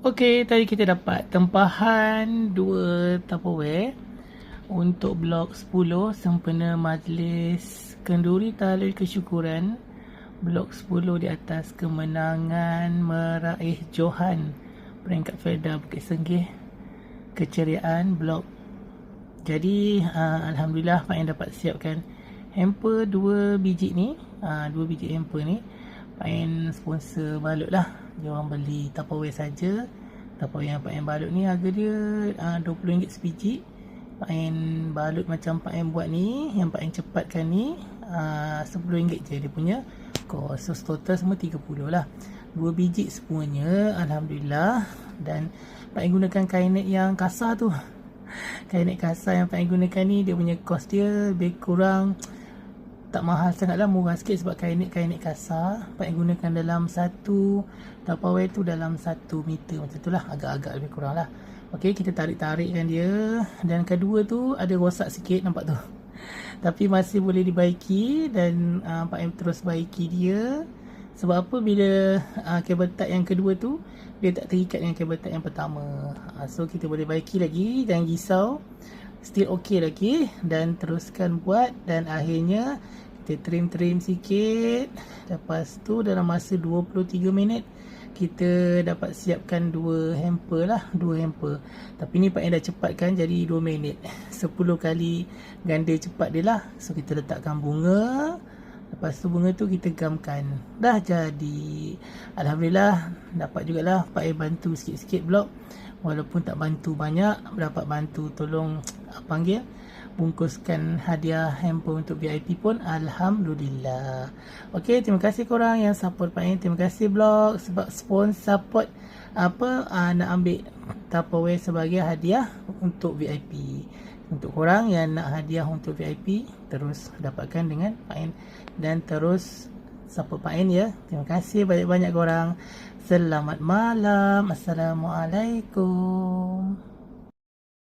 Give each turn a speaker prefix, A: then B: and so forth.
A: Okey, tadi kita dapat tempahan 2 Tupperware untuk blok 10 sempena Majlis Kenduri Tahlil Kesyukuran. Blok 10 di atas kemenangan meraih Johan peringkat Felda Bukit Senggih keceriaan blok. Jadi Alhamdulillah Pak Ain dapat siapkan hamper 2 biji ni. 2 biji hamper ni Pak Ain sponsor balut lah. Dia orang beli Tupperware saja. Tupperware yang Pak Ain balut ni harga dia RM20 sebiji. Pak Ain balut macam Pak Ain buat ni, yang Pak Ain cepatkan ni, RM10 je dia punya kos. So total semua RM30 lah. 2 biji semuanya Alhamdulillah. Dan Pak Ain gunakan kain net yang kasar tu. Kain net kasar yang Pak Ain gunakan ni, dia punya kos dia lebih kurang tak mahal sangat lah, murah sikit sebab kain net kasar. Pak Ain gunakan dalam satu Tupperware tu dalam 1 meter macam tu lah, agak-agak lebih kurang lah. Ok, kita tarik-tarikkan dia. Dan kedua tu ada rosak sikit, nampak tu. Tapi masih boleh dibaiki. Dan Pak Ain terus baiki dia. Sebab apa, bila kabel tie yang kedua tu dia tak terikat dengan kabel tie yang pertama. So kita boleh baiki lagi, jangan risau, still ok lagi. Dan teruskan buat. Dan akhirnya kita trim sikit. Lepas tu dalam masa 23 minit kita dapat siapkan 2 hamper lah, 2 hamper. Tapi ni Pak Ain dah cepatkan jadi 2 minit, 10 kali ganda cepat dia lah. So kita letakkan bunga. Lepas tu bunga tu kita gamkan. Dah jadi. Alhamdulillah dapat jugalah Pak Ain bantu sikit-sikit blok. Walaupun tak bantu banyak, dapat bantu tolong bungkuskan hadiah hamper untuk VIP pun Alhamdulillah. Ok, terima kasih korang yang support Pak Ain. Terima kasih blog sebab support nak ambil Tupperware sebagai hadiah untuk VIP. Untuk korang yang nak hadiah untuk VIP, terus dapatkan dengan Pak Ain. Dan terus support Pak Ain ya. Terima kasih banyak-banyak korang. Selamat malam. Assalamualaikum.